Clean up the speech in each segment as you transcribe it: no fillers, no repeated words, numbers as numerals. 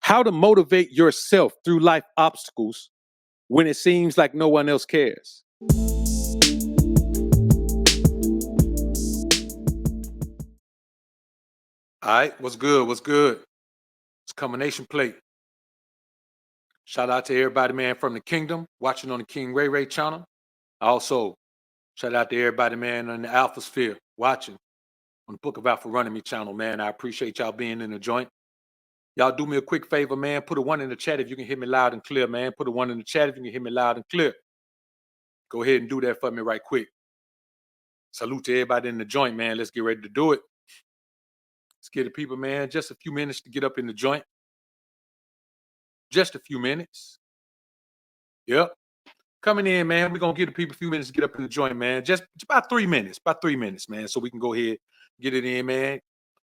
How to motivate yourself through life obstacles when it seems like no one else cares. All right, what's good? What's good? It's Combination Plate. Shout out to everybody, man, from the kingdom watching on the King Ray Ray channel. Also, shout out to everybody, man, on the Alpha Sphere watching on the Book of Alpha Running Me channel, man. I appreciate y'all being in the joint. Y'all do me a quick favor, man. Put a 1 in the chat if you can hear me loud and clear, man. Put a 1 in the chat if you can hear me loud and clear. Go ahead and do that for me right quick. Salute to everybody in the joint, man. Let's get ready to do it. Let's give the people, man, just a few minutes to get up in the joint. Just a few minutes. Yep. Coming in, man. We're going to give the people a few minutes to get up in the joint, man. Just about 3 minutes. About 3 minutes, man. So we can go ahead and get it in, man.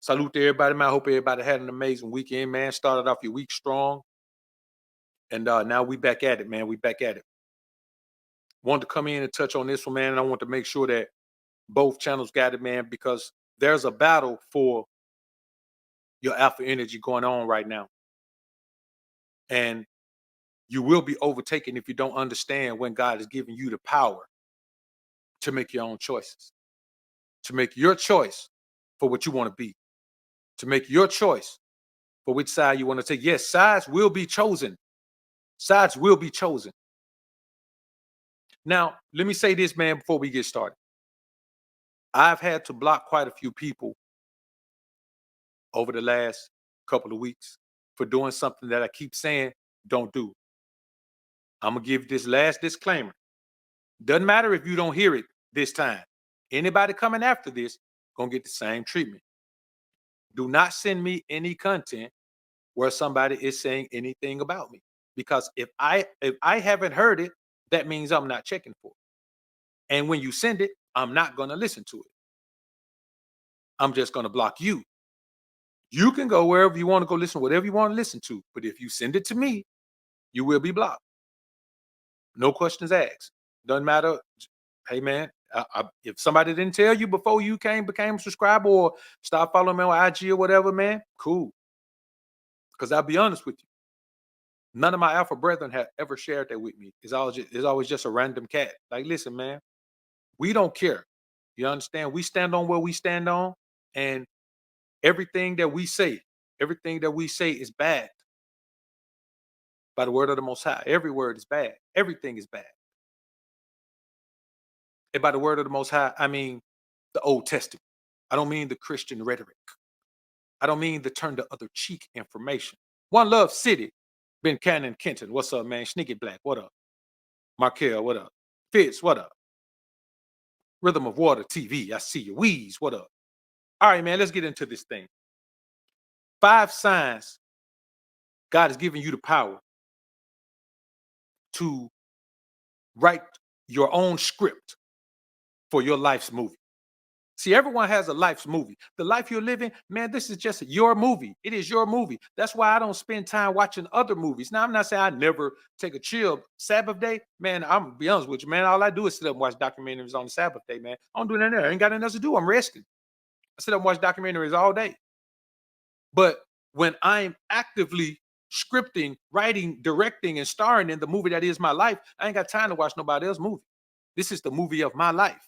Salute to everybody, man. I hope everybody had an amazing weekend, man. Started off your week strong. And now we back at it, man. We back at it. Wanted to come in and touch on this one, man. And I want to make sure that both channels got it, man, because there's a battle for your alpha energy going on right now. And you will be overtaken if you don't understand when God is giving you the power to make your own choices, to make your choice for what you want to be, to make your choice for which side you want to take. Yes, sides will be chosen. Sides will be chosen. Now, let me say this, man, before we get started. I've had to block quite a few people over the last couple of weeks for doing something that I keep saying don't do. I'm going to give this last disclaimer. Doesn't matter if you don't hear it this time. Anybody coming after this going to get the same treatment. Do not send me any content where somebody is saying anything about me. Because if I haven't heard it, that means I'm not checking for it. And when you send it, I'm not going to listen to it. I'm just going to block you. You can go wherever you want to go listen, whatever you want to listen to. But if you send it to me, you will be blocked. No questions asked. Doesn't matter. Hey, man, if somebody didn't tell you before you became a subscriber or start following me on IG or whatever, man, cool. Because I'll be honest with you. None of my alpha brethren have ever shared that with me. It's always just a random cat. Like, listen, man, we don't care. You understand? We stand on where we stand on. And everything that we say is bad by the word of the Most High. Every word is bad. Everything is bad. And by the word of the Most High, I mean the Old Testament. I don't mean the Christian rhetoric. I don't mean the turn the other cheek information. One Love City, Ben Cannon Kenton. What's up, man? Sneaky Black, what up? Markel, what up? Fitz, what up? Rhythm of Water TV, I see you. Wheeze, what up? All right, man, let's get into this thing. 5 signs God is giving you the power to write your own script for your life's movie. See, everyone has a life's movie. The life you're living, man, this is just your movie. It is your movie. That's why I don't spend time watching other movies. Now, I'm not saying I never take a chill Sabbath day. Man, I'm going to be honest with you, man. All I do is sit up and watch documentaries on the Sabbath day, man. I don't do nothing there. I ain't got nothing else to do. I'm resting. I sit up and watch documentaries all day. But when I'm actively scripting, writing, directing, and starring in the movie that is my life, I ain't got time to watch nobody else's movie. This is the movie of my life.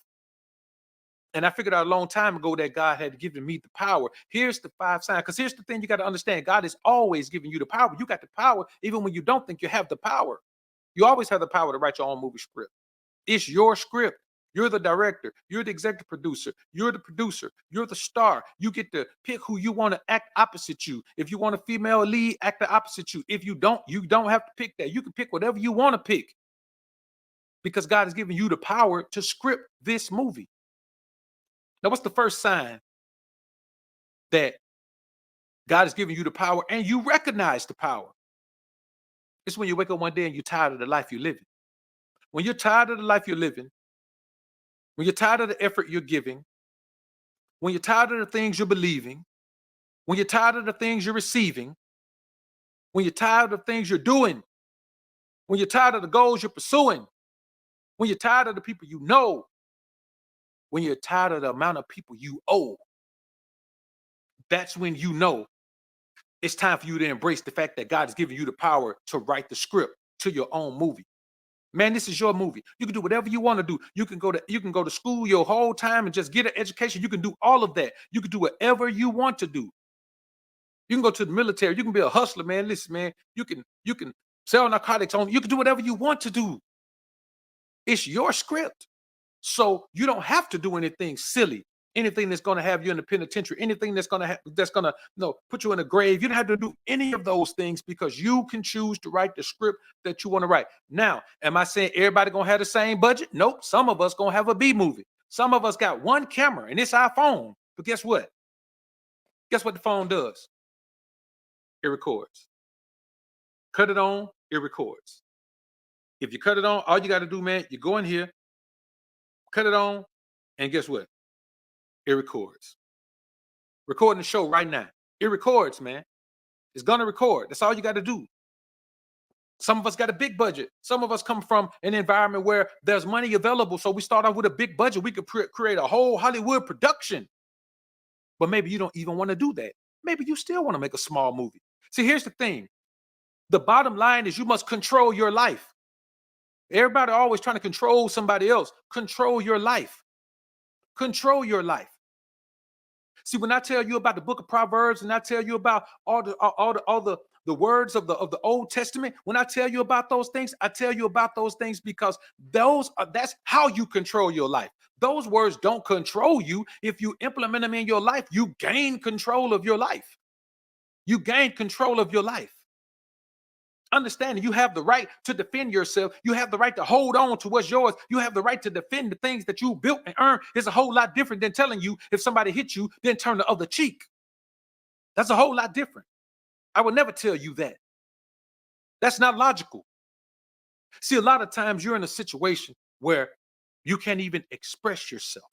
And I figured out a long time ago that God had given me the power. Here's the 5 signs. Because here's the thing you got to understand. God is always giving you the power. You got the power even when you don't think you have the power. You always have the power to write your own movie script. It's your script. You're the director. You're the executive producer. You're the producer. You're the star. You get to pick who you want to act opposite you. If you want a female lead, act the opposite you. If you don't have to pick that. You can pick whatever you want to pick. Because God has given you the power to script this movie. Now, what's the first sign that God is giving you the power and you recognize the power? It's when you wake up one day and you're tired of the life you're living. When you're tired of the life you're living, when you're tired of the effort you're giving, when you're tired of the things you're believing, when you're tired of the things you're receiving, when you're tired of the things you're doing, when you're tired of the goals you're pursuing, when you're tired of the people you know, when you're tired of the amount of people you owe, that's when you know It's time for you to embrace the fact that God has given you the power to write the script to your own movie. Man, this is your movie. You can do whatever you want to do. You can go to school your whole time and just get an education. You can do all of that. You can do whatever you want to do. You can go to the military. You can be a hustler, man. Listen, man. You can sell narcotics on. You can do whatever you want to do. It's your script. So you don't have to do anything silly, anything that's going to have you in the penitentiary, anything that's gonna put you in a grave. You don't have to do any of those things because you can choose to write the script that you want to write. Now, am I saying everybody gonna have the same budget? Nope. Some of us gonna have a B movie. Some of us got one camera and it's our phone. But guess what? Guess what the phone does? It records. Cut it on, it records. If you cut it on, all you got to do, man, you go in here, cut it on, and guess what? It records. Recording the show right now. It records, man. It's gonna record. That's all you got to do. Some of us got a big budget. Some of us come from an environment where there's money available. So we start off with a big budget. We could create a whole Hollywood production. But maybe you don't even want to do that. Maybe you still want to make a small movie. See, here's the thing. The bottom line is you must control your life. Everybody always trying to control somebody else. Control your life. Control your life. See, when I tell you about the book of Proverbs and I tell you about all the words of the Old Testament, when I tell you about those things, I tell you about those things because that's how you control your life. Those words don't control you. If you implement them in your life, you gain control of your life. You gain control of your life. Understanding you have the right to defend yourself. You have the right to hold on to what's yours. You have the right to defend the things that you built and earned. It's a whole lot different than telling you if somebody hits you, then turn the other cheek. That's a whole lot different. I would never tell you that. That's not logical. See, a lot of times you're in a situation where you can't even express yourself.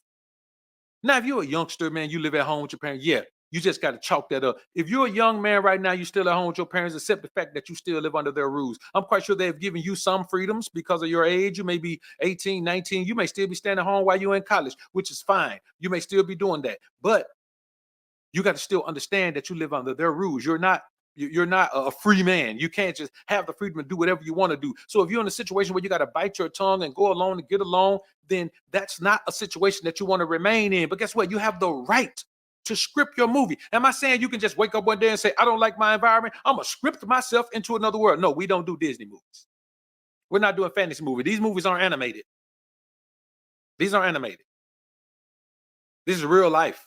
Now, if you're a youngster, man, you live at home with your parents, yeah, you just got to chalk that up. If you're a young man right now, you still at home with your parents, accept the fact that you still live under their rules. I'm quite sure they've given you some freedoms because of your age. You may be 18, 19. You may still be staying at home while you're in college, which is fine. You may still be doing that. But you got to still understand that you live under their rules. You're not a free man. You can't just have the freedom to do whatever you want to do. So if you're in a situation where you got to bite your tongue and go along and get along, then that's not a situation that you want to remain in. But guess what? You have the right to script your movie. Am I saying you can just wake up one day and say, I don't like my environment, I'm going to script myself into another world? No, we don't do Disney movies. We're not doing fantasy movies. These movies aren't animated. These aren't animated. This is real life.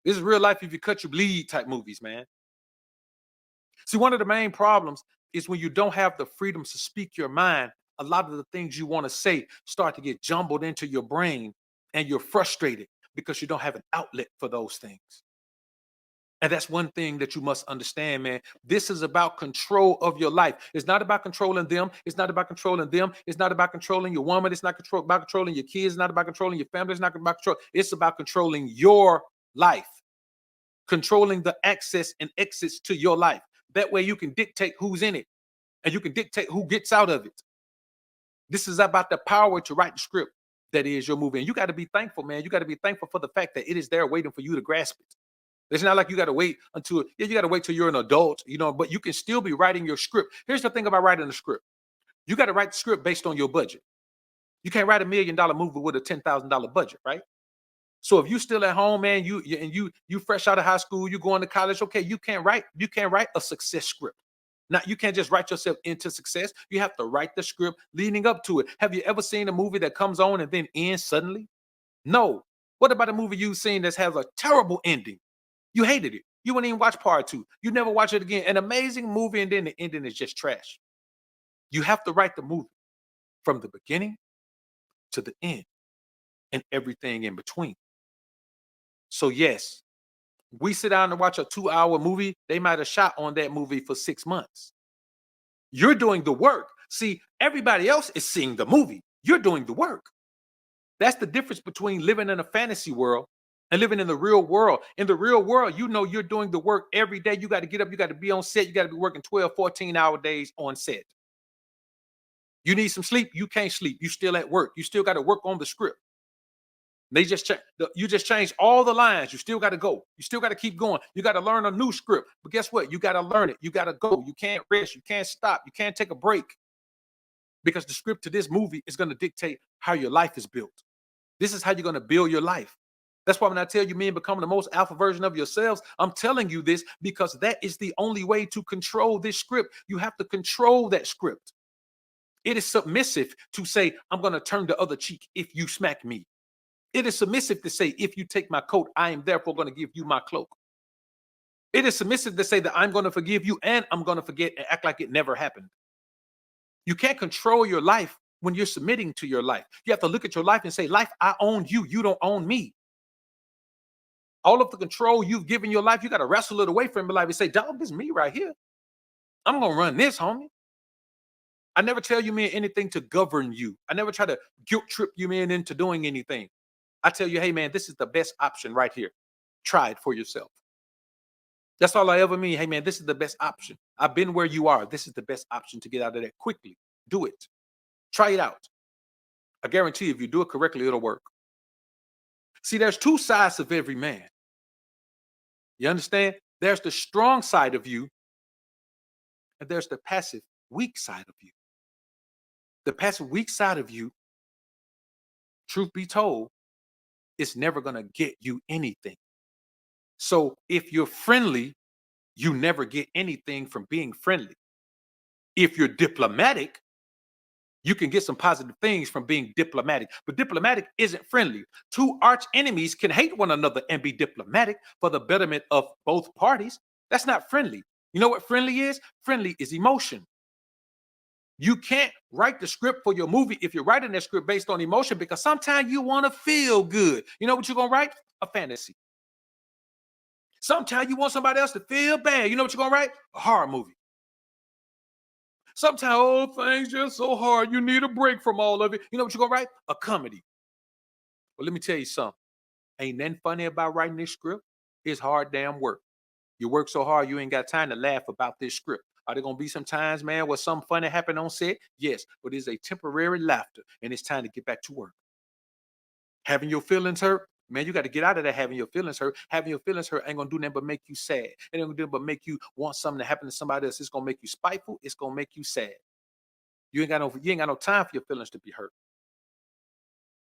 This is real life if you cut, you bleed type movies, man. See, one of the main problems is when you don't have the freedom to speak your mind, a lot of the things you want to say start to get jumbled into your brain and you're frustrated because you don't have an outlet for those things. And that's one thing that you must understand, man. This is about control of your life. It's not about controlling them. It's not about controlling them. It's not about controlling your woman. It's not about controlling your kids. It's not about controlling your family. It's not about control. It's about controlling your life, controlling the access and exits to your life. That way you can dictate who's in it and you can dictate who gets out of it. This is about the power to write the script that is your movie. And you got to be thankful, man. You got to be thankful for the fact that it is there waiting for you to grasp it. It's not like you got to wait until, you got to wait till you're an adult, but you can still be writing your script. Here's the thing about writing a script. You got to write the script based on your budget. You can't write $1 million movie with a $10,000 budget, right? So if you still at home, man, you fresh out of high school, you going to college, okay, you can't write a success script. Now, you can't just write yourself into success. You have to write the script leading up to it. Have you ever seen a movie that comes on and then ends suddenly? No. What about a movie you've seen that has a terrible ending? You hated it. You wouldn't even watch part 2. You never watch it again. An amazing movie and then the ending is just trash. You have to write the movie from the beginning to the end and everything in between. So yes, we sit down and watch a 2-hour movie. They might have shot on that movie for 6 months. You're doing the work. See, everybody else is seeing the movie. You're doing the work. That's the difference between living in a fantasy world and living in the real world. In the real world, you're doing the work every day. You got to get up. You got to be on set. You got to be working 12, 14-hour days on set. You need some sleep. You can't sleep. You still at work. You still got to work on the script. They just you just change all the lines. You still got to go. You still got to keep going. You got to learn a new script. But guess what? You got to learn it. You got to go. You can't rest. You can't stop. You can't take a break because the script to this movie is going to dictate how your life is built. This is how you're going to build your life. That's why when I tell you men becoming the most alpha version of yourselves, I'm telling you this because that is the only way to control this script. You have to control that script. It is submissive to say, I'm going to turn the other cheek if you smack me. It is submissive to say, if you take my coat, I am therefore going to give you my cloak. It is submissive to say that I'm going to forgive you and I'm going to forget and act like it never happened. You can't control your life when you're submitting to your life. You have to look at your life and say, life, I own you. You don't own me. All of the control you've given your life, you got to wrestle it away from your life and say, dog, this is me right here. I'm going to run this, homie. I never tell you, man, anything to govern you. I never try to guilt trip you, man, into doing anything. I tell you, hey, man, this is the best option right here. Try it for yourself. That's all I ever mean. Hey, man, this is the best option. I've been where you are. This is the best option to get out of that quickly. Do it. Try it out. I guarantee if you do it correctly, it'll work. See, there's two sides of every man. You understand? There's the strong side of you, and there's the passive, weak side of you. The passive, weak side of you, truth be told, is never going to get you anything. So if you're friendly, you never get anything from being friendly. If you're diplomatic, you can get some positive things from being diplomatic, but diplomatic isn't friendly. Two arch enemies can hate one another and be diplomatic for the betterment of both parties. That's not friendly. You know what friendly is? Friendly is emotion. You can't write the script for your movie if you're writing that script based on emotion, because sometimes you want to feel good. You know what you're going to write? A fantasy. Sometimes you want somebody else to feel bad. You know what you're going to write? A horror movie. Sometimes, oh, things just so hard. You need a break from all of it. You know what you're going to write? A comedy. Well, let me tell you something. Ain't nothing funny about writing this script. It's hard damn work. You work so hard, you ain't got time to laugh about this script. Are there going to be some times, man, where something funny happened on set? Yes, but it's a temporary laughter, and it's time to get back to work. Having your feelings hurt, man, you got to get out of that having your feelings hurt. Having your feelings hurt ain't going to do nothing but make you sad. It ain't going to do but make you want something to happen to somebody else. It's going to make you spiteful. It's going to make you sad. You ain't got no time for your feelings to be hurt.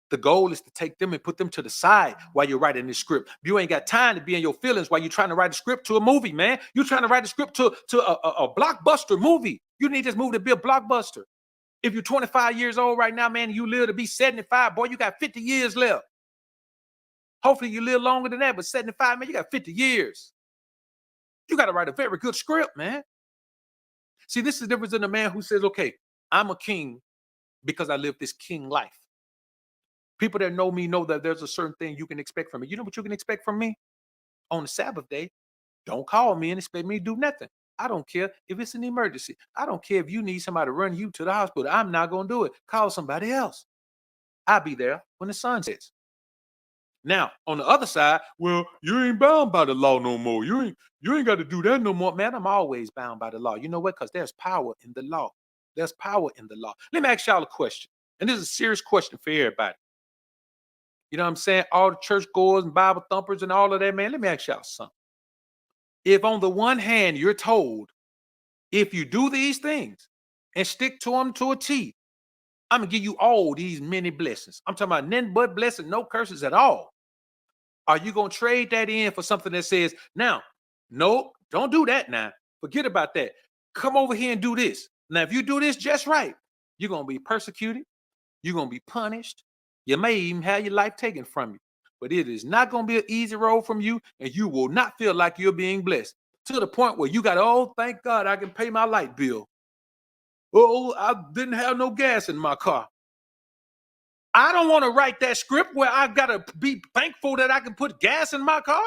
The goal is to take them and put them to the side while you're writing this script. You ain't got time to be in your feelings while you're trying to write a script to a movie, man. You're trying to write a script to a blockbuster movie. You need this movie to be a blockbuster. If you're 25 years old right now, man, you live to be 75, boy, you got 50 years left. Hopefully you live longer than that, but 75, man, you got 50 years. You got to write a very good script, man. See, this is the difference in a man who says, okay, I'm a king because I live this king life. People that know me know that there's a certain thing you can expect from me. You know what you can expect from me? On the Sabbath day, don't call me and expect me to do nothing. I don't care if it's an emergency. I don't care if you need somebody to run you to the hospital. I'm not going to do it. Call somebody else. I'll be there when the sun sets. Now, on the other side, well, you ain't bound by the law no more. You ain't got to do that no more. Man, I'm always bound by the law. You know what? Because there's power in the law. There's power in the law. Let me ask y'all a question. And this is a serious question for everybody. You know what I'm saying? All the churchgoers and Bible thumpers and all of that, man. Let me ask y'all something. If on the one hand you're told, if you do these things and stick to them to a T, I'm going to give you all these many blessings. I'm talking about none but blessings, no curses at all. Are you going to trade that in for something that says, now, no, don't do that now. Forget about that. Come over here and do this. Now, if you do this just right, you're going to be persecuted. You're going to be punished. You may even have your life taken from you. But it is not going to be an easy road from you, and you will not feel like you're being blessed to the point where you got, oh, thank God I can pay my light bill. Oh, I didn't have no gas in my car. I don't want to write that script where I got to be thankful that I can put gas in my car.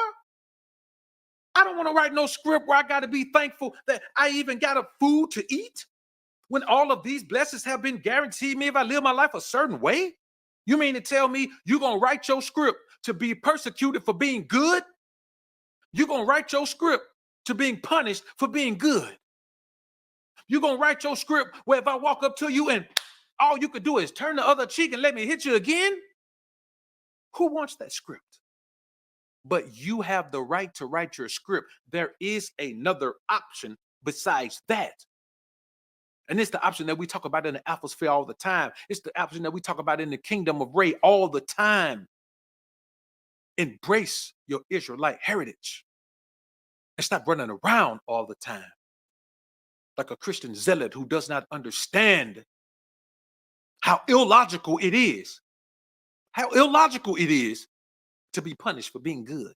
I don't want to write no script where I got to be thankful that I even got a food to eat when all of these blessings have been guaranteed me if I live my life a certain way. You mean to tell me you're going to write your script to be persecuted for being good? You're going to write your script to being punished for being good. You're going to write your script where if I walk up to you and all you could do is turn the other cheek and let me hit you again? Who wants that script? But you have the right to write your script. There is another option besides that. And it's the option that we talk about in the atmosphere all the time. It's the option that we talk about in the kingdom of Ray all the time. Embrace your Israelite heritage and stop running around all the time like a Christian zealot who does not understand how illogical it is. How illogical it is to be punished for being good,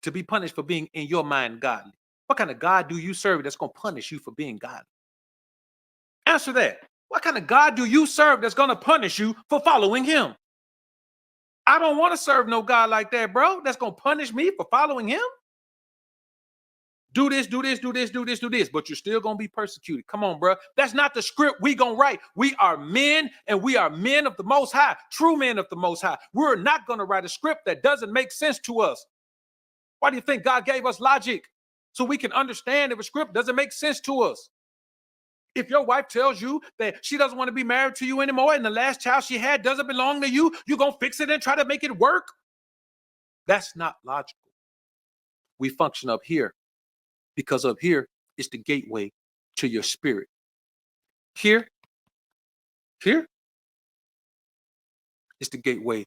to be punished for being in your mind godly. What kind of God do you serve that's going to punish you for being godly? Answer that. What kind of God do you serve that's going to punish you for following him? I don't want to serve no God like that, bro. That's going to punish me for following him. Do this, do this, do this, do this, do this, but you're still going to be persecuted. Come on, bro. That's not the script we going to write. We are men, and we are men of the Most High, true men of the Most High. We're not going to write a script that doesn't make sense to us. Why do you think God gave us logic? So we can understand if a script doesn't make sense to us. If your wife tells you that she doesn't want to be married to you anymore and the last child she had doesn't belong to you, you're going to fix it and try to make it work? That's not logical. We function up here because up here is the gateway to your spirit. Here is the gateway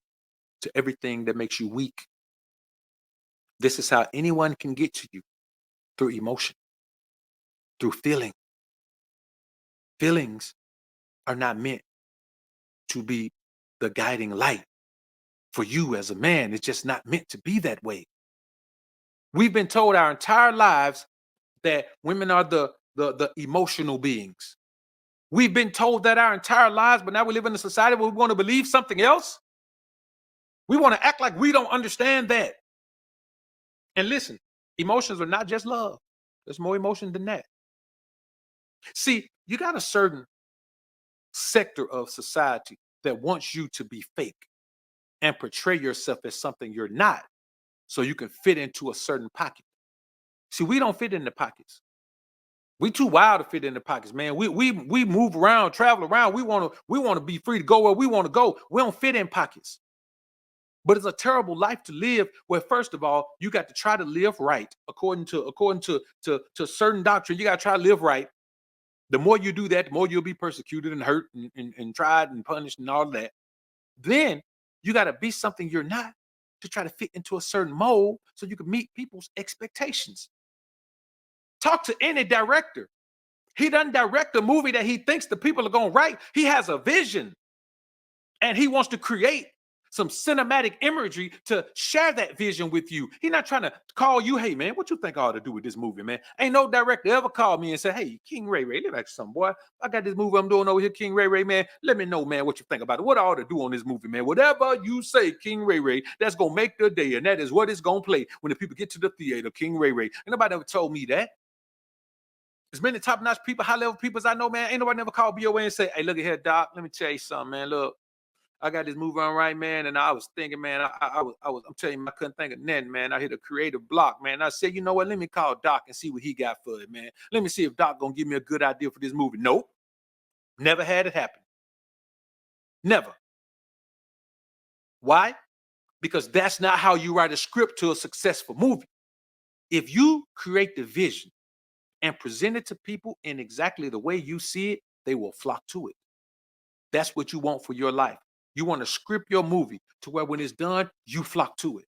to everything that makes you weak. This is how anyone can get to you, through emotion, through feeling. Feelings are not meant to be the guiding light for you as a man. It's just not meant to be that way. We've been told our entire lives that women are the emotional beings. We've been told that our entire lives, but now we live in a society where we want to believe something else. We want to act like we don't understand that. And listen, emotions are not just love. There's more emotion than that. See, you got a certain sector of society that wants you to be fake and portray yourself as something you're not, so you can fit into a certain pocket. See, we don't fit in the pockets. We too wild to fit in the pockets, man. We move around, travel around. We want to be free to go where we want to go. We don't fit in pockets. But it's a terrible life to live where, first of all, you got to try to live right according to certain doctrine. You got to try to live right. The more you do that, the more you'll be persecuted and hurt and tried and punished and all that. Then you got to be something you're not to try to fit into a certain mold so you can meet people's expectations. Talk to any director. He doesn't direct a movie that he thinks the people are going to write. He has a vision and he wants to create some cinematic imagery to share that vision with you. He's not trying to call you, hey, man, what you think I ought to do with this movie, man? Ain't no director ever called me and said, hey, King Ray Ray, let me ask you something, boy. I got this movie I'm doing over here, King Ray Ray, man. Let me know, man, what you think about it. What I ought to do on this movie, man. Whatever you say, King Ray Ray, that's going to make the day, and that is what it's going to play when the people get to the theater, King Ray Ray. Ain't nobody ever told me that. As many top-notch people, high-level people as I know, man, ain't nobody never called BOA and say, hey, look at here, Doc, let me tell you something, man. Look, I got this movie on right, man, and I was thinking, man, I'm telling you, I couldn't think of nothing, man. I hit a creative block, man. I said, you know what? Let me call Doc and see what he got for it, man. Let me see if Doc gonna give me a good idea for this movie. Nope, never had it happen. Never. Why? Because that's not how you write a script to a successful movie. If you create the vision and present it to people in exactly the way you see it, they will flock to it. That's what you want for your life. You want to script your movie to where when it's done, you flock to it.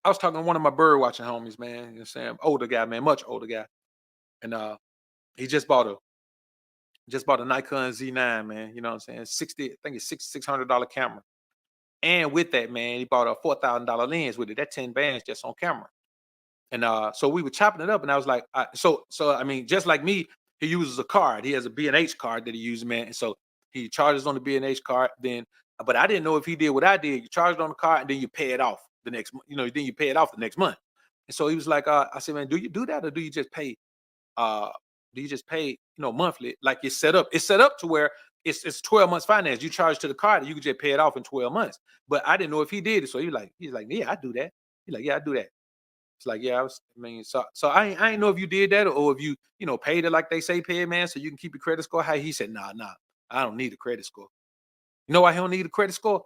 I was talking to one of my bird watching homies, man. You know what I'm saying? Older guy, man, much older guy. And he just bought a Nikon Z9, man. You know what I'm saying? 60, I think it's $600 camera. And with that, man, he bought a $4,000 lens with it. That's 10 bands just on camera. And so we were chopping it up, and I was like, so I mean, just like me, he uses a card. He has a B&H card that he uses, man. And so he charges on the B&H card. Then, but I didn't know if he did what I did. You charge it on the card, and then you pay it off the next, then you pay it off the next month. And so he was like, I said, man, do you do that, or do you just pay? Monthly, like it's set up? It's set up to where it's 12 months finance. You charge to the card, and you can just pay it off in 12 months. But I didn't know if he did it. So he's like, yeah, I do that. He's like, yeah, I do that. It's like, yeah, so I ain't know if you did that or if you paid it like they say pay it, man, so you can keep your credit score high. He said, nah, I don't need a credit score. You know why he don't need a credit score?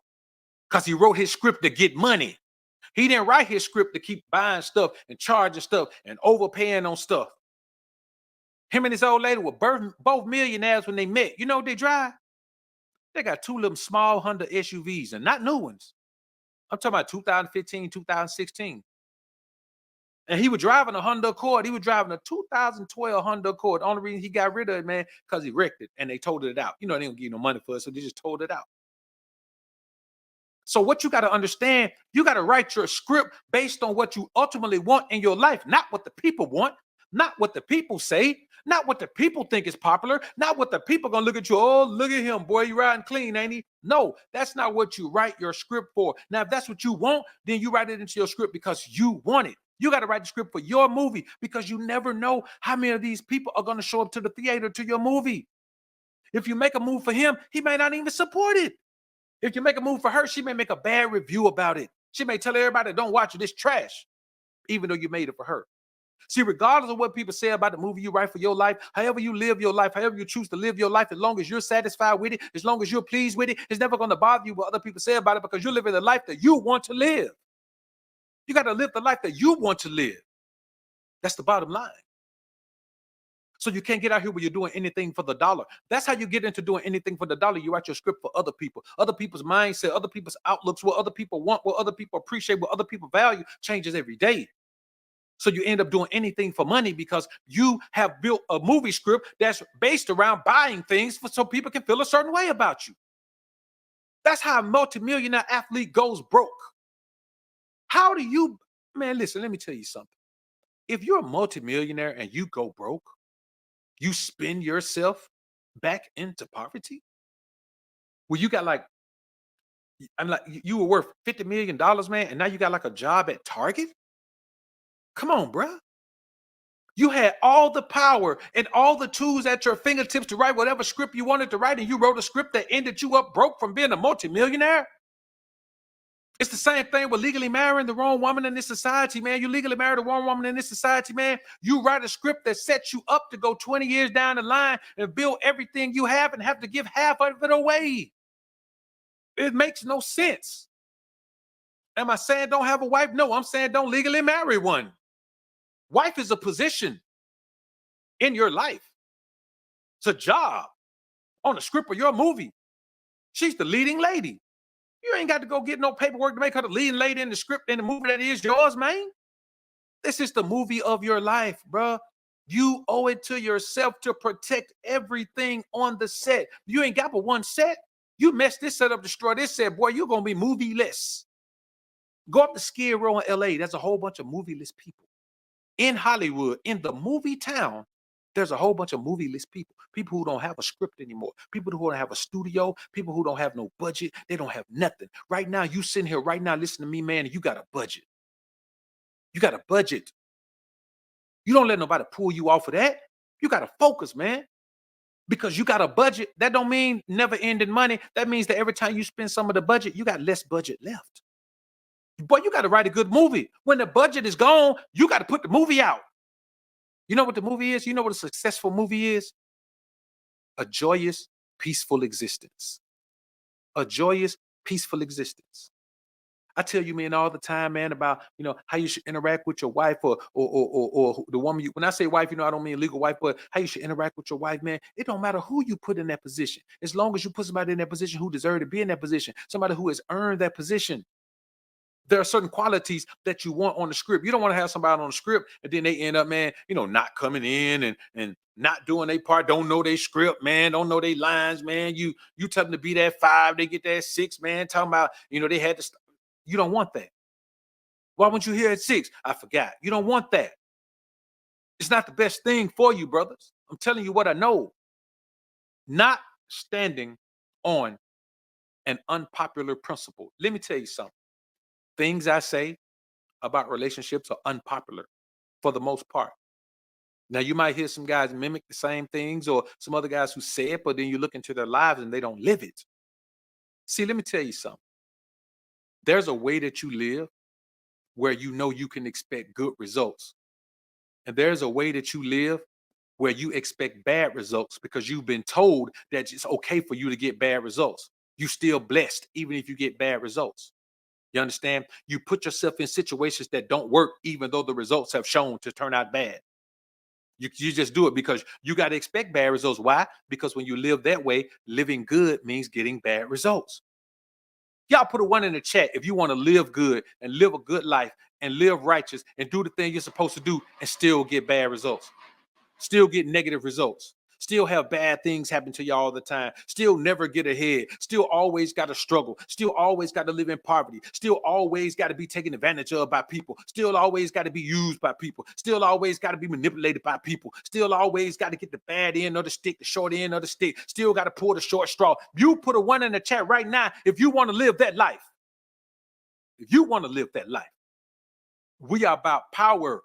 because he wrote his script to get money. He didn't write his script to keep buying stuff and charging stuff and overpaying on stuff. Him and his old lady were both millionaires when they met. You know what they drive? They got two little small Honda SUVs and not new ones. I'm talking about 2015, 2016. And he was driving a Honda Accord. He was driving a 2012 Honda Accord. The only reason he got rid of it, man, because he wrecked it and they told it out. You know, they didn't give you no money for it, so they just told it out. So what you got to understand, you got to write your script based on what you ultimately want in your life, not what the people want, not what the people say, not what the people think is popular, not what the people going to look at you. Oh, look at him, boy, you riding clean, ain't he? No, that's not what you write your script for. Now, if that's what you want, then you write it into your script because you want it. You got to write the script for your movie because you never know how many of these people are going to show up to the theater to your movie. If you make a move for him, he may not even support it. If you make a move for her, she may make a bad review about it. She may tell everybody, don't watch it, it's trash, even though you made it for her. See, regardless of what people say about the movie you write for your life, however you live your life, however you choose to live your life, as long as you're satisfied with it, as long as you're pleased with it, it's never going to bother you what other people say about it because you're living the life that you want to live. You got to live the life that you want to live. That's the bottom line. So you can't get out here where you're doing anything for the dollar. That's how you get into doing anything for the dollar. You write your script for other people, other people's mindset, other people's outlooks, what other people want, what other people appreciate, what other people value changes every day. So you end up doing anything for money because you have built a movie script that's based around buying things so people can feel a certain way about you. That's how a multimillionaire athlete goes broke. How do you, man, listen, let me tell you something. If you're a multimillionaire and you go broke, you spin yourself back into poverty? Well, you got like, I'm like, you were worth $50 million, man, and now you got like a job at Target? Come on, bruh. You had all the power and all the tools at your fingertips to write whatever script you wanted to write, and you wrote a script that ended you up broke from being a multimillionaire? It's the same thing with legally marrying the wrong woman in this society, man. You legally marry the wrong woman in this society, man. You write a script that sets you up to go 20 years down the line and build everything you have and have to give half of it away. It makes no sense. Am I saying don't have a wife? No, I'm saying don't legally marry one. Wife is a position in your life. It's a job on the script of your movie. She's the leading lady. You ain't got to go get no paperwork to make her the leading lady in the script in the movie that is yours, man. This is the movie of your life, bro. You owe it to yourself to protect everything on the set. You ain't got but one set. You mess this set up, destroy this set, boy, you're going to be movie-less. Go up to Skid Row in LA. There's a whole bunch of movie-less people. In Hollywood, in the movie town, there's a whole bunch of movie-less people. People who don't have a script anymore. People who don't have a studio. People who don't have no budget. They don't have nothing. Right now, you sitting here right now listening to me, man, and you got a budget. You got a budget. You don't let nobody pull you off of that. You got to focus, man. Because you got a budget, that don't mean never ending money. That means that every time you spend some of the budget, you got less budget left. But you got to write a good movie. When the budget is gone, you got to put the movie out. You know what the movie is? You know what a successful movie is? A joyous, peaceful existence. A joyous, peaceful existence. I tell you, man, all the time, man, about, how you should interact with your wife or the woman when I say wife, I don't mean legal wife, but how you should interact with your wife, man. It don't matter who you put in that position. As long as you put somebody in that position who deserves to be in that position, somebody who has earned that position. There are certain qualities that you want on the script. You don't want to have somebody on the script and then they end up, man, not coming in and not doing their part, don't know their script, man, don't know their lines, man. You tell them to be that 5, they get that 6, man, talking about, they had to You don't want that. Why weren't you here at 6? I forgot. You don't want that. It's not the best thing for you, brothers. I'm telling you what I know. Not standing on an unpopular principle. Let me tell you something. Things I say about relationships are unpopular for the most part. Now, you might hear some guys mimic the same things or some other guys who say it, but then you look into their lives and they don't live it. See, let me tell you something. There's a way that you live where you can expect good results. And there's a way that you live where you expect bad results because you've been told that it's okay for you to get bad results. You still blessed, even if you get bad results. You understand? You put yourself in situations that don't work, even though the results have shown to turn out bad. You just do it because you got to expect bad results. Why? Because when you live that way, living good means getting bad results. Y'all put a one in the chat if you want to live good and live a good life and live righteous and do the thing you're supposed to do and still get bad results. Still get negative results, still have bad things happen to you all the time, still never get ahead, still always got to struggle, still always got to live in poverty, still always got to be taken advantage of by people, still always got to be used by people, still always got to be manipulated by people, still always got to get the bad end of the stick, the short end of the stick, still got to pull the short straw. You put a one in the chat right now if you want to live that life. If you want to live that life, we are about power.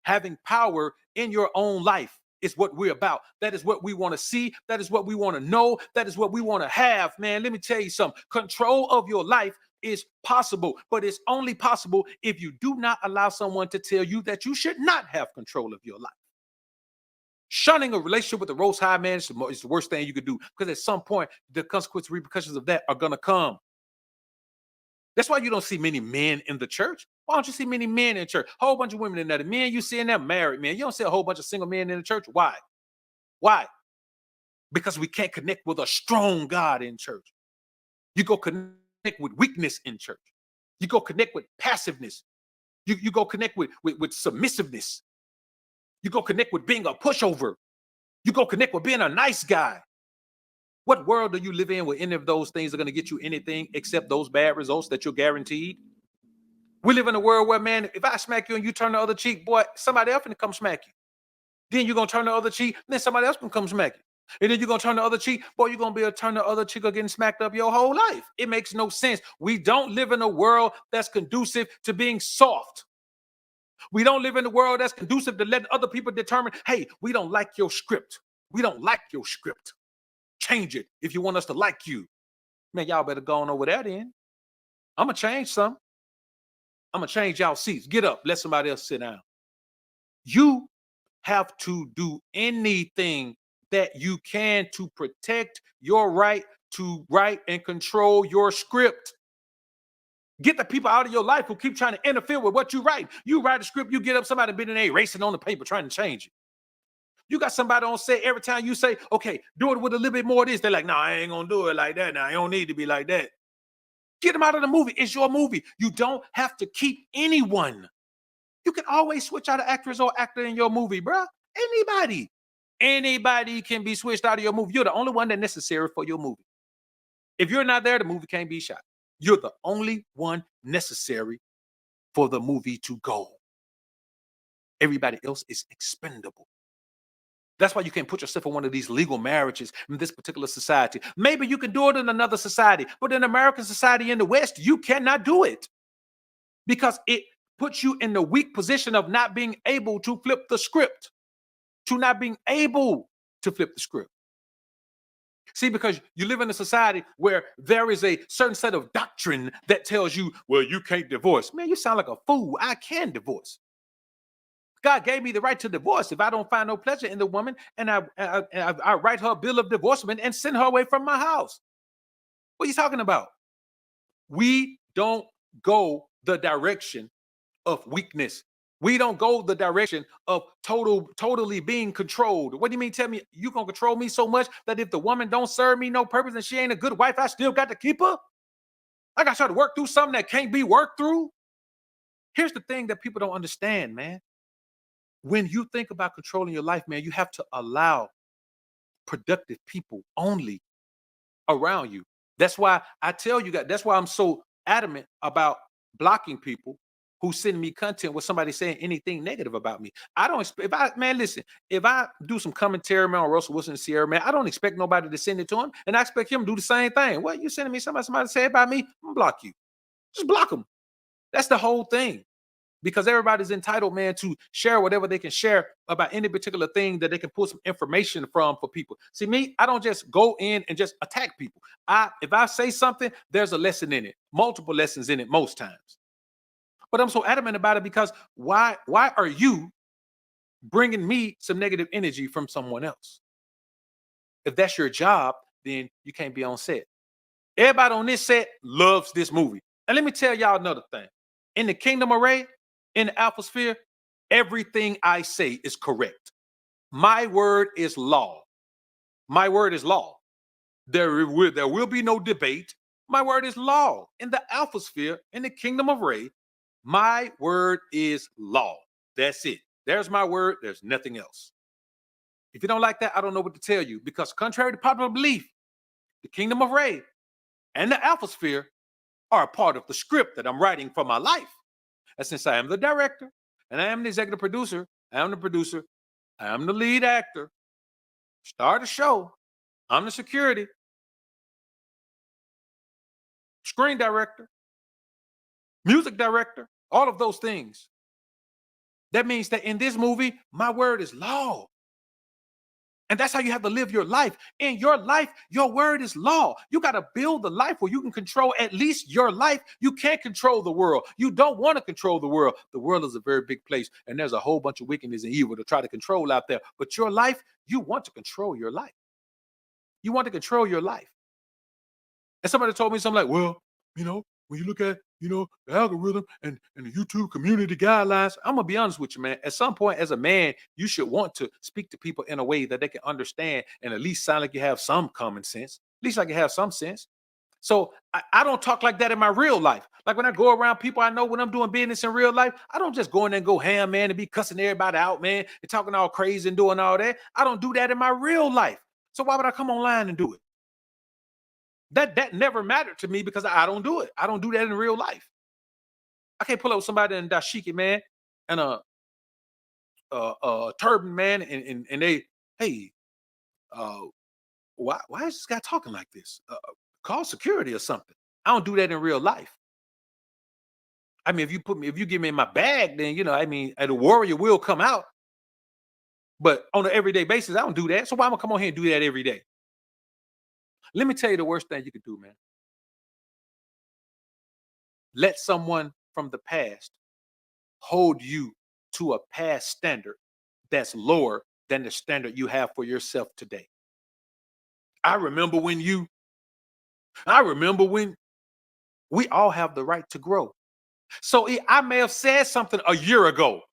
Having power in your own life is what we're about. That is what we want to see. That is what we want to know. That is what we want to have, man. Let me tell you something. Control of your life is possible, but it's only possible if you do not allow someone to tell you that you should not have control of your life. Shunning a relationship with the Most High, man, is the worst thing you could do, because at some point, the consequences, repercussions of that are going to come. That's why you don't see many men in the church. Why don't you see many men in church? A whole bunch of women in there. The men you see in there married men. You don't see a whole bunch of single men in the church. Why? Why? Because we can't connect with a strong God in church. You go connect with weakness in church. You go connect with passiveness. You go connect with submissiveness. You go connect with being a pushover. You go connect with being a nice guy. What world do you live in where any of those things are going to get you anything except those bad results that you're guaranteed? We live in a world where, man, if I smack you and you turn the other cheek, boy, somebody else can come smack you. Then you're going to turn the other cheek, then somebody else can come smack you. And then you're going to turn the other cheek, boy, you're going to be able to turn the other cheek or getting smacked up your whole life. It makes no sense. We don't live in a world that's conducive to being soft. We don't live in a world that's conducive to letting other people determine, hey, we don't like your script. We don't like your script. Change it if you want us to like you. Man, y'all better go on over there then. I'm going to change some. I'm going to change y'all seats. Get up. Let somebody else sit down. You have to do anything that you can to protect your right to write and control your script. Get the people out of your life who keep trying to interfere with what you write. You write a script, you get up, somebody been in there racing on the paper trying to change it. You got somebody on set every time you say, okay, do it with a little bit more of this. They're like, no, I ain't going to do it like that. Now, I don't need to be like that. Get them out of the movie. It's your movie. You don't have to keep anyone. You can always switch out an actress or actor in your movie, bro. Anybody can be switched out of your movie. You're the only one that's necessary for your movie. If you're not there, the movie can't be shot. You're the only one necessary for the movie to go. Everybody else is expendable. That's why you can't put yourself in one of these legal marriages in this particular society. Maybe you can do it in another society, but in American society in the West, you cannot do it because it puts you in the weak position of not being able to flip the script, to not being able to flip the script. See, because you live in a society where there is a certain set of doctrine that tells you, well, you can't divorce. Man, you sound like a fool. I can divorce. God gave me the right to divorce if I don't find no pleasure in the woman, and I write her a bill of divorcement and send her away from my house. What are you talking about? We don't go the direction of weakness. We don't go the direction of totally being controlled. What do you mean? Tell me you gonna control me so much that if the woman don't serve me no purpose and she ain't a good wife, I still got to keep her? I got to try to work through something that can't be worked through. Here's the thing that people don't understand, man. When you think about controlling your life, man, you have to allow productive people only around you. That's why I tell you guys, that's why I'm so adamant about blocking people who send me content with somebody saying anything negative about me. I don't expect, if I do some commentary, man, on Russell Wilson and Sierra, man, I don't expect nobody to send it to him, and I expect him to do the same thing. What, you sending me somebody say about me? I'm gonna block you. Just block them. That's the whole thing. Because everybody's entitled, man, to share whatever they can share about any particular thing that they can pull some information from for people. See, me, I don't just go in and just attack people. If I say something, there's a lesson in it, multiple lessons in it most times. But I'm so adamant about it because why are you bringing me some negative energy from someone else? If that's your job, then you can't be on set. Everybody on this set loves this movie. And let me tell y'all another thing. In the kingdom array, in the alpha sphere, everything I say is correct. My word is law. My word is law. There will be no debate. My word is law. In the alpha sphere, in the kingdom of Ray, my word is law. That's it. There's my word. There's nothing else. If you don't like that, I don't know what to tell you, because contrary to popular belief, the kingdom of Ray and the alpha sphere are a part of the script that I'm writing for my life. And since I am the director and I am the executive producer, I am the producer, I am the lead actor, star of the show, I'm the security, screen director, music director, all of those things. That means that in this movie, my word is law. And that's how you have to live your life. In your life, your word is law. You got to build a life where you can control at least your life. You can't control the world. You don't want to control the world. The world is a very big place, and there's a whole bunch of wickedness and evil to try to control out there. But your life, you want to control your life. You want to control your life. And somebody told me something like, well, when you look at, the algorithm and the YouTube community guidelines, I'm going to be honest with you, man. At some point, as a man, you should want to speak to people in a way that they can understand and at least sound like you have some common sense. At least I can have some sense. So I don't talk like that in my real life. Like when I go around people I know when I'm doing business in real life, I don't just go in there and go ham, man, and be cussing everybody out, man, and talking all crazy and doing all that. I don't do that in my real life. So why would I come online and do it? That never mattered to me because I don't do it. I don't do that in real life. I can't pull up with somebody in dashiki, man, and a turban, man, and they, hey, uh, why is this guy talking like this? Call security or something. I don't do that in real life. I mean, if you give me my bag, then the warrior will come out. But on an everyday basis, I don't do that. So why am I come on here and do that every day? Let me tell you the worst thing you could do, man. Let someone from the past hold you to a past standard that's lower than the standard you have for yourself today. I remember when I remember when we all have the right to grow. So I may have said something a year ago.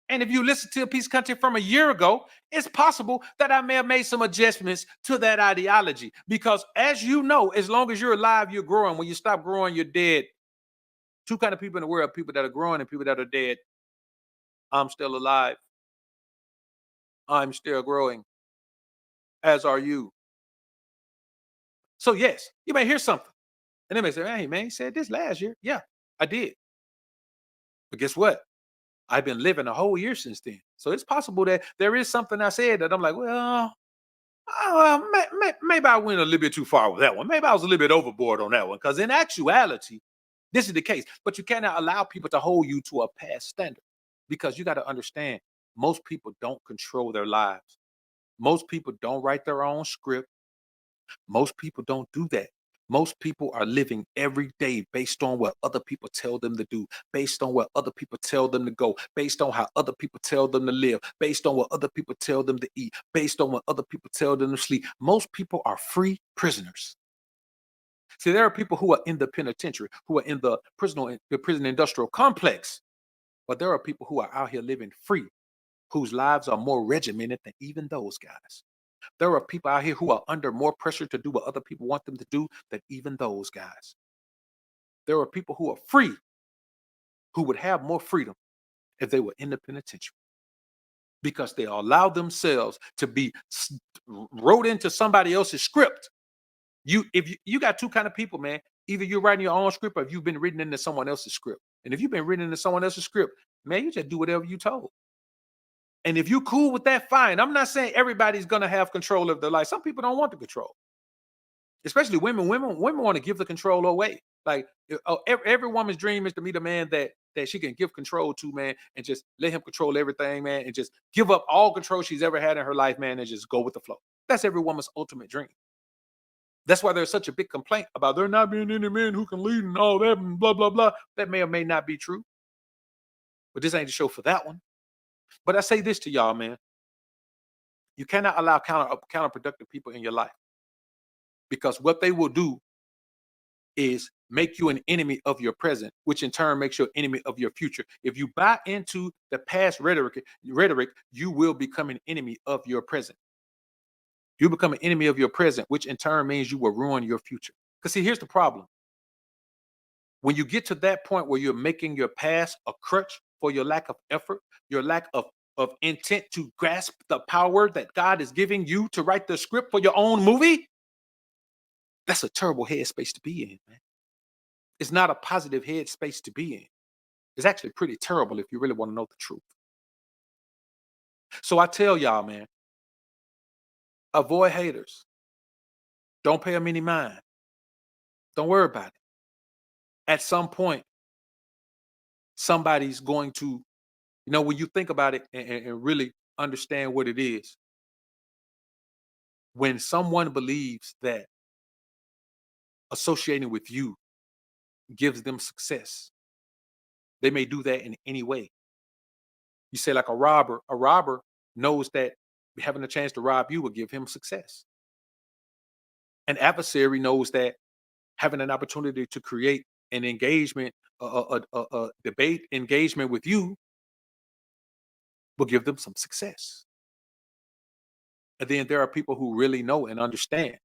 And if you listen to a piece of content from a year ago, it's possible that I may have made some adjustments to that ideology. Because as you know, as long as you're alive, you're growing. When you stop growing, you're dead. Two kind of people in the world: people that are growing and people that are dead. I'm still alive. I'm still growing, as are you. So yes, you may hear something. And they may say, hey man, you said this last year. Yeah, I did. But guess what? I've been living a whole year since then. So it's possible that there is something I said that I'm like, well, maybe I went a little bit too far with that one. Maybe I was a little bit overboard on that one. Because in actuality, this is the case. But you cannot allow people to hold you to a past standard, because you got to understand, most people don't control their lives. Most people don't write their own script. Most people don't do that. Most people are living every day based on what other people tell them to do, based on what other people tell them to go, based on how other people tell them to live, based on what other people tell them to eat, based on what other people tell them to sleep. Most people are free prisoners. See, there are people who are in the penitentiary, who are in the prison industrial complex, but there are people who are out here living free, whose lives are more regimented than even those guys. There are people out here who are under more pressure to do what other people want them to do than even those guys. There are people who are free, who would have more freedom if they were in the penitentiary, because they allow themselves to be wrote into somebody else's script. If you got two kind of people, man. Either you're writing your own script, or if you've been written into someone else's script. And if you've been written into someone else's script, man, you just do whatever you told. And if you're cool with that, fine. I'm not saying everybody's gonna have control of their life. Some people don't want the control. Especially women. Women want to give the control away. Like every woman's dream is to meet a man that she can give control to, man, and just let him control everything, man, and just give up all control she's ever had in her life, man, and just go with the flow. That's every woman's ultimate dream. That's why there's such a big complaint about there not being any men who can lead and all that and blah blah blah. That may or may not be true, but this ain't the show for that one. But I say this to y'all, man: you cannot allow counterproductive people in your life, because what they will do is make you an enemy of your present, which in turn makes you an enemy of your future. If you buy into the past rhetoric, you will become an enemy of your present. You become an enemy of your present, which in turn means you will ruin your future. Because see, here's the problem. When you get to that point where you're making your past a crutch for your lack of effort, your lack of intent to grasp the power that God is giving you to write the script for your own movie, that's a terrible headspace to be in, man. It's not a positive headspace to be in. It's actually pretty terrible if you really want to know the truth. So I tell y'all, man, avoid haters. Don't pay them any mind. Don't worry about it. At some point, somebody's going to, when you think about it and really understand what it is, when someone believes that associating with you gives them success, they may do that in any way. You say, like a robber knows that having a chance to rob you will give him success. An adversary knows that having an opportunity to create an engagement, a debate engagement with you will give them some success. And then there are people who really know and understand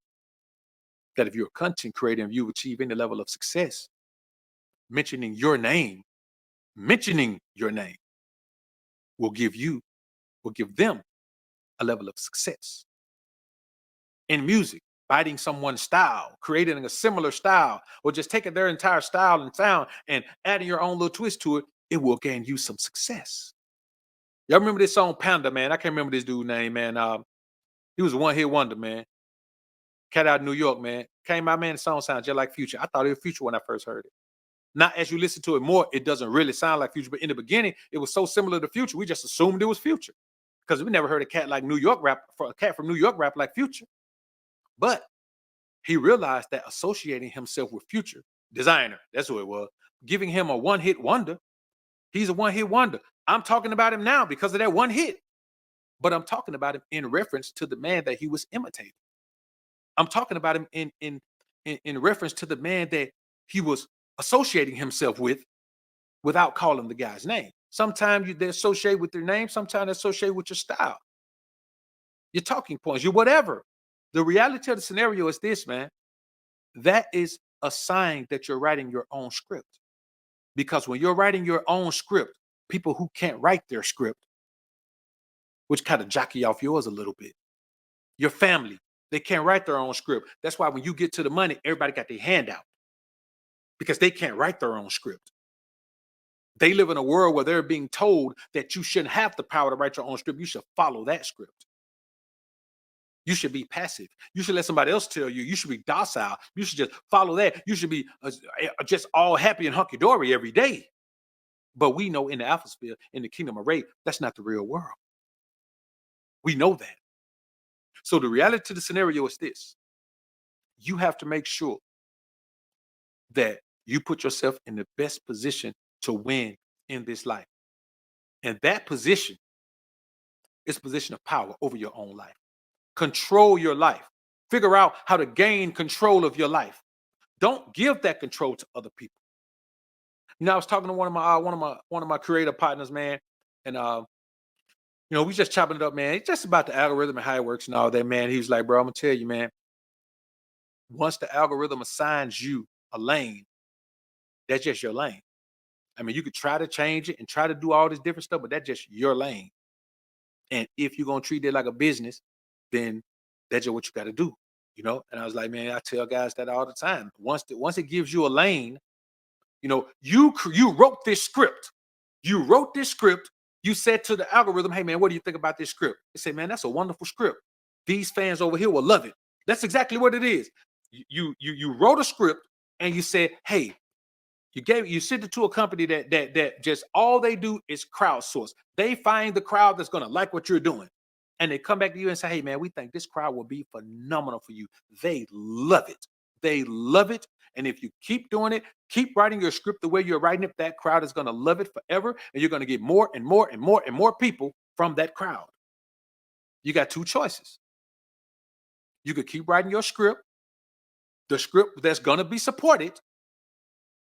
that if you're a content creator and you achieve any level of success, mentioning your name, mentioning your name will give them a level of success. In music, biting someone's style, creating a similar style, or just taking their entire style and sound and adding your own little twist to it, it will gain you some success. Y'all remember this song Panda, man? I can't remember this dude's name, man. He was a one-hit wonder, man. Cat out of New York, man. Came out, man, the song sounds just like Future. I thought it was Future when I first heard it. Now, as you listen to it more, it doesn't really sound like Future, but in the beginning, it was so similar to Future, we just assumed it was Future. Because we never heard a cat like New York rap, for a cat from New York rap like Future. But he realized that associating himself with Future, designer, that's who it was, giving him a one-hit wonder. He's a one-hit wonder. I'm talking about him now because of that one hit. But I'm talking about him in reference to the man that he was imitating. I'm talking about him in reference to the man that he was associating himself with without calling the guy's name. Sometimes they associate with their name, sometimes they associate with your style, your talking points, your whatever. The reality of the scenario is this, man. That is a sign that you're writing your own script. Because when you're writing your own script, people who can't write their script, which kind of jockey off yours a little bit, your family, they can't write their own script. That's why when you get to the money, everybody got their hand out because they can't write their own script. They live in a world where they're being told that you shouldn't have the power to write your own script. You should follow that script. You should be passive. You should let somebody else tell you. You should be docile. You should just follow that. You should be just all happy and hunky-dory every day. But we know in the atmosphere, in the kingdom of rape, that's not the real world. We know that. So the reality of the scenario is this. You have to make sure that you put yourself in the best position to win in this life. And that position is a position of power over your own life. Control your life. Figure out how to gain control of your life. Don't give that control to other people. I was talking to one of my creative partners, man, and we just chopping it up, man. It's just about the algorithm and how it works and all that, man. He was like, bro, I'm gonna tell you, man. Once the algorithm assigns you a lane, that's just your lane. I mean, you could try to change it and try to do all this different stuff, but that's just your lane. And if you're gonna treat it like a business, then that's just what you got to do. And I was like, man, I tell guys that all the time. Once it gives you a lane, you wrote this script. You wrote this script. You said to the algorithm, hey man, what do you think about this script? They say, man, that's a wonderful script. These fans over here will love it. That's exactly what it is. You wrote a script and you said, hey, you sent it to a company that just all they do is crowdsource. They find the crowd that's gonna like what you're doing. And they come back to you and say, hey man, we think this crowd will be phenomenal for you. They love it. They love it. And if you keep doing it, keep writing your script the way you're writing it, that crowd is gonna love it forever. And you're gonna get more and more and more and more people from that crowd. You got two choices. You could keep writing your script The script that's going to be supported,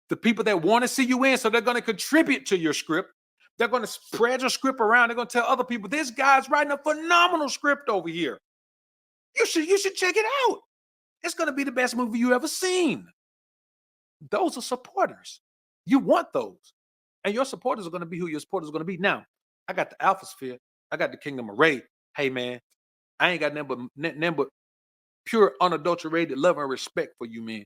the people that want to see you in, so they're going to contribute to your script. They're going to spread your script around. They're going to tell other people, this guy's writing a phenomenal script over here. You should check it out. It's going to be the best movie you ever seen. Those are supporters. You want those. And your supporters are going to be who your supporters are going to be. Now, I got the Alpha Sphere. I got the Kingdom of Ray. Hey, man, I ain't got nothing but pure, unadulterated love and respect for you, man,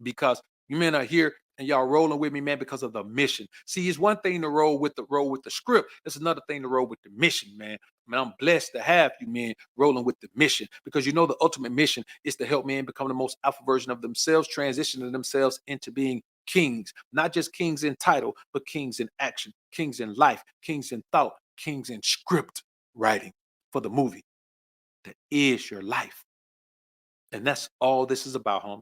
because you men are here and y'all rolling with me, man, because of the mission. See, it's one thing to roll with the script. It's another thing to roll with the mission, man. Man, I'm blessed to have you, man, rolling with the mission, because you know the ultimate mission is to help men become the most alpha version of themselves, transitioning themselves into being kings, not just kings in title, but kings in action, kings in life, kings in thought, kings in script writing for the movie that is your life. And that's all this is about, home.